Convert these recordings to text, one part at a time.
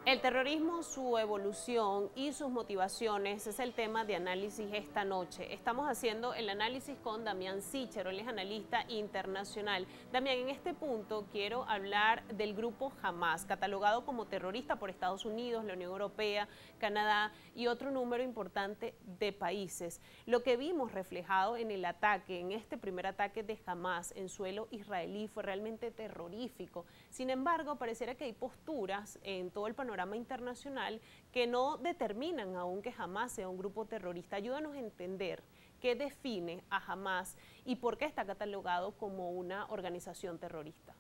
El terrorismo, su evolución y sus motivaciones es el tema de análisis esta noche. Estamos haciendo el análisis con Damián Sichero, él es analista internacional. Damián, en este punto quiero hablar del grupo Hamas, catalogado como terrorista por Estados Unidos, la Unión Europea, Canadá y otro número importante de países. Lo que vimos reflejado en el ataque, en este primer ataque de Hamas en suelo israelí, fue realmente terrorífico. Sin embargo, pareciera que hay posturas en todo el panorama internacional que no determinan aún que Hamas sea un grupo terrorista. Ayúdanos a entender qué define a Hamas y por qué está catalogado como una organización terrorista.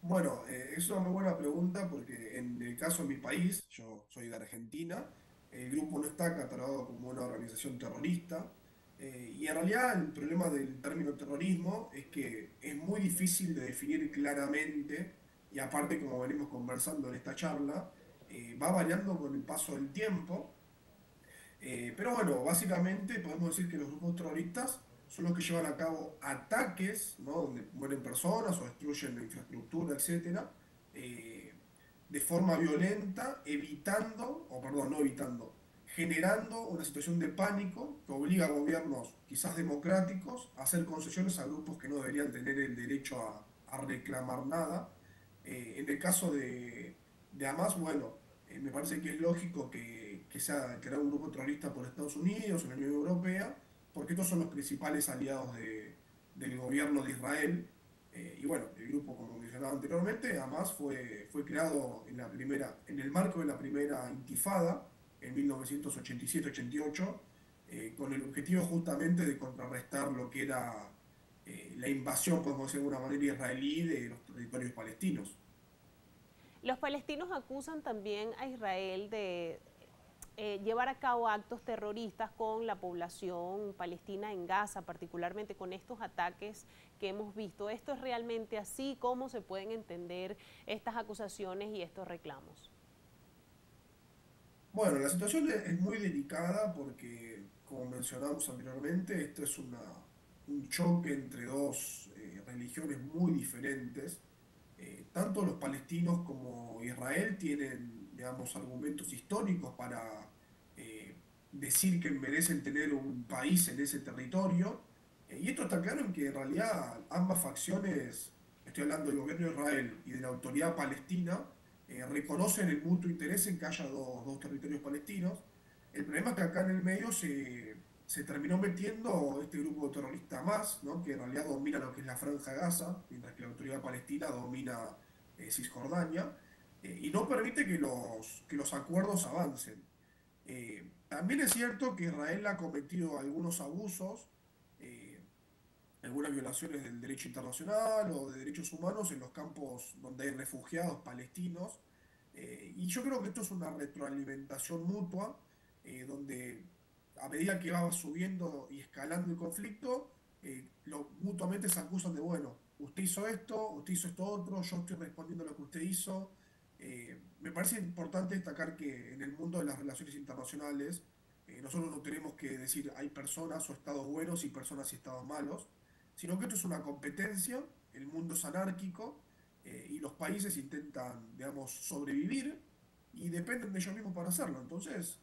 Bueno, es una muy buena pregunta porque en el caso de mi país, yo soy de Argentina, el grupo no está catalogado como una organización terrorista, y en realidad el problema del término terrorismo es que es muy difícil de definir claramente, y aparte como venimos conversando en esta charla, va variando con el paso del tiempo. Pero bueno, básicamente podemos decir que los grupos terroristas son los que llevan a cabo ataques, ¿no? Donde mueren personas o destruyen la infraestructura, etcétera, eh, de forma violenta, evitando, o perdón, no evitando, generando una situación de pánico que obliga a gobiernos quizás democráticos a hacer concesiones a grupos que no deberían tener el derecho a reclamar nada. En el caso de Hamas, bueno, me parece que es lógico que sea creado un grupo terrorista por Estados Unidos o la Unión Europea, porque estos son los principales aliados del gobierno de Israel. Y bueno, el grupo, como mencionaba anteriormente, Hamas fue creado en el marco de la primera intifada, en 1987-88, con el objetivo justamente de contrarrestar lo que era la invasión, podemos decir de alguna manera, israelí de los territorios palestinos. Los palestinos acusan también a Israel de llevar a cabo actos terroristas con la población palestina en Gaza, particularmente con estos ataques que hemos visto. ¿Esto es realmente así? ¿Cómo se pueden entender estas acusaciones y estos reclamos? Bueno, la situación es muy delicada porque, como mencionamos anteriormente, esto es un choque entre dos religiones muy diferentes. Tanto los palestinos como Israel tienen, digamos, argumentos históricos para decir que merecen tener un país en ese territorio. Y esto está claro en que en realidad ambas facciones, estoy hablando del gobierno de Israel y de la autoridad palestina, reconocen el mutuo interés en que haya dos territorios palestinos. El problema es que acá en el medio se terminó metiendo este grupo terrorista más, ¿no? Que en realidad domina lo que es la Franja de Gaza, mientras que la autoridad palestina domina Cisjordania, y no permite que los acuerdos avancen. También es cierto que Israel ha cometido algunos abusos, eh, algunas violaciones del derecho internacional o de derechos humanos en los campos donde hay refugiados palestinos. Y yo creo que esto es una retroalimentación mutua, donde a medida que va subiendo y escalando el conflicto, mutuamente se acusan de, bueno, usted hizo esto otro, yo estoy respondiendo a lo que usted hizo. Me parece importante destacar que en el mundo de las relaciones internacionales, nosotros no tenemos que decir hay personas o estados buenos y personas y estados malos, sino que esto es una competencia, el mundo es anárquico, y los países intentan, digamos, sobrevivir y dependen de ellos mismos para hacerlo. Entonces,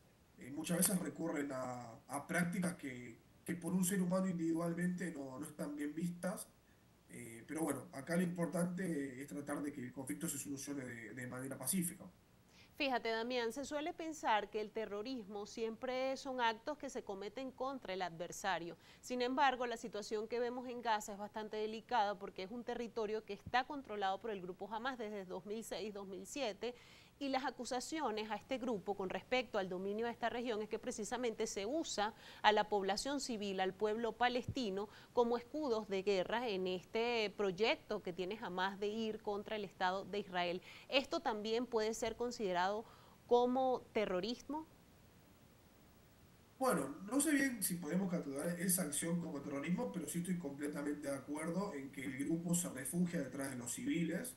muchas veces recurren a prácticas que por un ser humano individualmente no están bien vistas. Pero bueno, acá lo importante es tratar de que el conflicto se solucione de manera pacífica. Fíjate, Damián, se suele pensar que el terrorismo siempre son actos que se cometen contra el adversario. Sin embargo, la situación que vemos en Gaza es bastante delicada porque es un territorio que está controlado por el grupo Hamas desde 2006-2007 y las acusaciones a este grupo con respecto al dominio de esta región es que precisamente se usa a la población civil, al pueblo palestino, como escudos de guerra en este proyecto que tiene Hamas de ir contra el Estado de Israel. ¿Esto también puede ser considerado como terrorismo? Bueno, no sé bien si podemos catalogar esa acción como terrorismo, pero sí estoy completamente de acuerdo en que el grupo se refugia detrás de los civiles.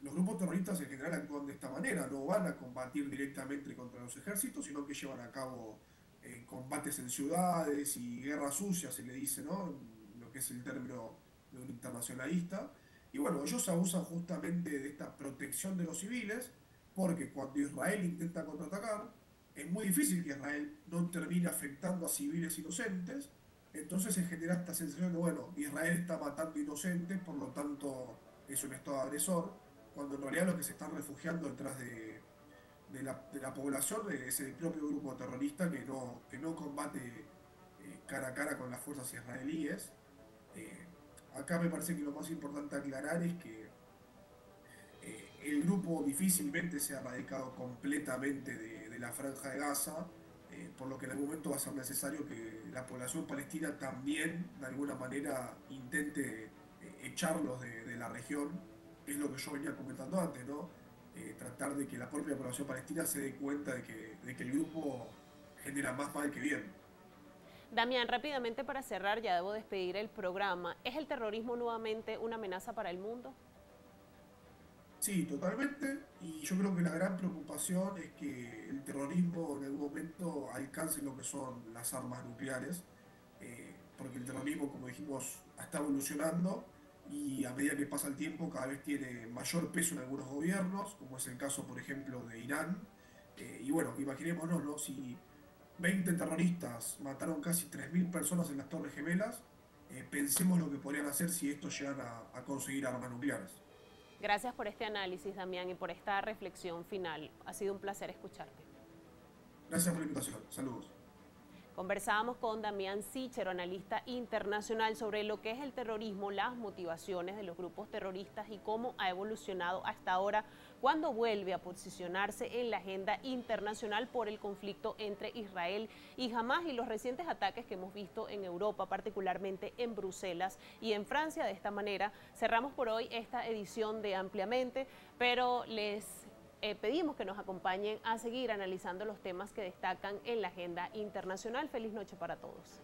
Los grupos terroristas en general actúan de esta manera, no van a combatir directamente contra los ejércitos, sino que llevan a cabo combates en ciudades y guerra sucia, se le dice, ¿no? En lo que es el término de un internacionalista. Y bueno, ellos abusan justamente de esta protección de los civiles, porque cuando Israel intenta contraatacar, es muy difícil que Israel no termine afectando a civiles inocentes. Entonces se genera esta sensación de, bueno, Israel está matando inocentes, por lo tanto es un estado agresor, cuando en realidad los que se están refugiando detrás de la población es el propio grupo terrorista que no combate cara a cara con las fuerzas israelíes. Eh, Acá me parece que lo más importante aclarar es que el grupo difícilmente se ha radicado completamente de la franja de Gaza, por lo que en algún momento va a ser necesario que la población palestina también, de alguna manera, intente echarlos de la región, que es lo que yo venía comentando antes, ¿no? Tratar de que la propia población palestina se dé cuenta de que el grupo genera más mal que bien. Damián, rápidamente para cerrar, ya debo despedir el programa. ¿Es el terrorismo nuevamente una amenaza para el mundo? Sí, totalmente. Y yo creo que la gran preocupación es que el terrorismo en algún momento alcance lo que son las armas nucleares, porque el terrorismo, como dijimos, está evolucionando y a medida que pasa el tiempo cada vez tiene mayor peso en algunos gobiernos, como es el caso, por ejemplo, de Irán. Y bueno, imaginémonos, ¿no? Si 20 terroristas mataron casi 3.000 personas en las Torres Gemelas, pensemos lo que podrían hacer si estos llegan a conseguir armas nucleares. Gracias por este análisis, Damián, y por esta reflexión final. Ha sido un placer escucharte. Gracias por la invitación. Saludos. Conversábamos con Damián Sichero, analista internacional, sobre lo que es el terrorismo, las motivaciones de los grupos terroristas y cómo ha evolucionado hasta ahora cuando vuelve a posicionarse en la agenda internacional por el conflicto entre Israel y Hamás y los recientes ataques que hemos visto en Europa, particularmente en Bruselas y en Francia. De esta manera cerramos por hoy esta edición de Ampliamente, pero les pedimos que nos acompañen a seguir analizando los temas que destacan en la agenda internacional. Feliz noche para todos.